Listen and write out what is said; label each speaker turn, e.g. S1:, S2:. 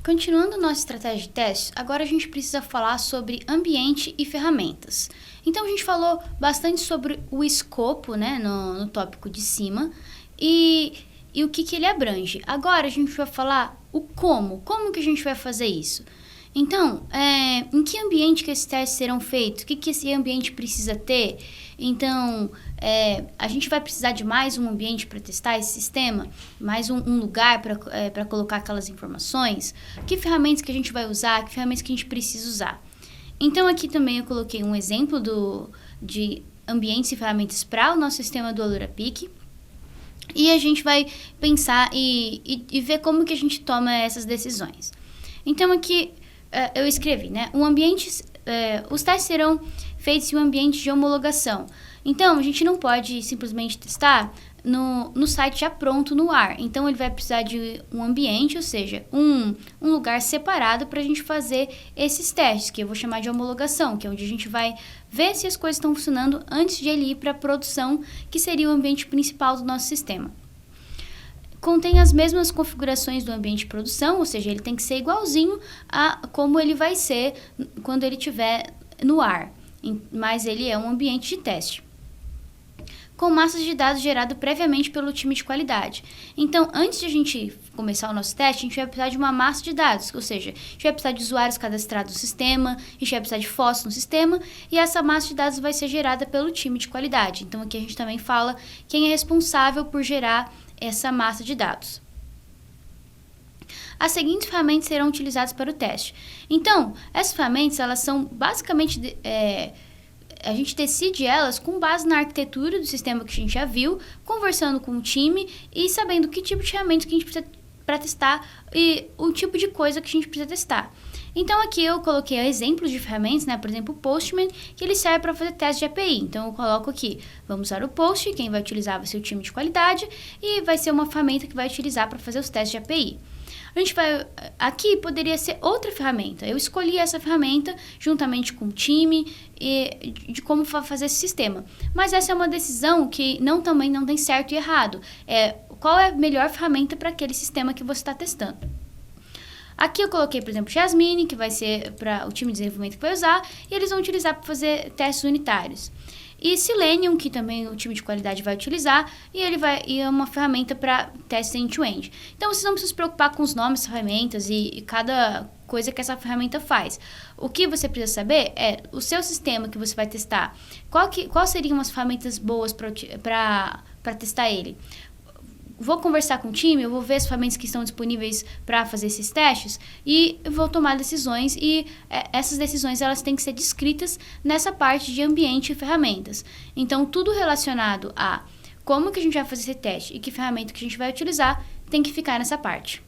S1: Continuando nossa estratégia de testes, agora a gente precisa falar sobre ambiente e ferramentas. Então a gente falou bastante sobre o escopo, né, no tópico de cima, e o que ele abrange. Agora a gente vai falar o como que a gente vai fazer isso. Então, em que ambiente que esses testes serão feitos? O que esse ambiente precisa ter? Então, a gente vai precisar de mais um ambiente para testar esse sistema? Mais um lugar para colocar aquelas informações? Que ferramentas que a gente vai usar? Que ferramentas que a gente precisa usar? Então, aqui também eu coloquei um exemplo de ambientes e ferramentas para o nosso sistema do AluraPic. E a gente vai pensar e ver como que a gente toma essas decisões. Então, aqui eu escrevi, né? Os testes serão feitos em um ambiente de homologação. Então, a gente não pode simplesmente testar no site já pronto no ar. Então, ele vai precisar de um ambiente, ou seja, um lugar separado para a gente fazer esses testes, que eu vou chamar de homologação, que é onde a gente vai ver se as coisas estão funcionando antes de ele ir para a produção, que seria o ambiente principal do nosso sistema. Contém as mesmas configurações do ambiente de produção, ou seja, ele tem que ser igualzinho a como ele vai ser quando ele estiver no ar, mas ele é um ambiente de teste. Com massas de dados gerado previamente pelo time de qualidade. Então, antes de a gente começar o nosso teste, a gente vai precisar de uma massa de dados, ou seja, a gente vai precisar de usuários cadastrados no sistema, a gente vai precisar de fotos no sistema, e essa massa de dados vai ser gerada pelo time de qualidade. Então, aqui a gente também fala quem é responsável por gerar essa massa de dados. As seguintes ferramentas serão utilizadas para o teste. Então, essas ferramentas, elas são basicamente... a gente decide elas com base na arquitetura do sistema que a gente já viu, conversando com o time e sabendo que tipo de ferramenta que a gente precisa para testar e o tipo de coisa que a gente precisa testar. Então, aqui eu coloquei exemplos de ferramentas, né? Por exemplo, o Postman, que ele serve para fazer teste de API. Então, eu coloco aqui, vamos usar o Post, quem vai utilizar vai ser o time de qualidade e vai ser uma ferramenta que vai utilizar para fazer os testes de API. Aqui poderia ser outra ferramenta. Eu escolhi essa ferramenta juntamente com o time de como fazer esse sistema. Mas essa é uma decisão que também não tem certo e errado. Qual é a melhor ferramenta para aquele sistema que você está testando? Aqui eu coloquei, por exemplo, Jasmine, que vai ser para o time de desenvolvimento que vai usar, e eles vão utilizar para fazer testes unitários. E Selenium, que também o time de qualidade vai utilizar, e é uma ferramenta para testes end-to-end. Então, vocês não precisam se preocupar com os nomes das ferramentas e cada coisa que essa ferramenta faz. O que você precisa saber é o seu sistema que você vai testar. Quais seriam as ferramentas boas para testar ele? Vou conversar com o time, eu vou ver as ferramentas que estão disponíveis para fazer esses testes e vou tomar decisões e essas decisões elas têm que ser descritas nessa parte de ambiente e ferramentas. Então, tudo relacionado a como que a gente vai fazer esse teste e que ferramenta que a gente vai utilizar tem que ficar nessa parte.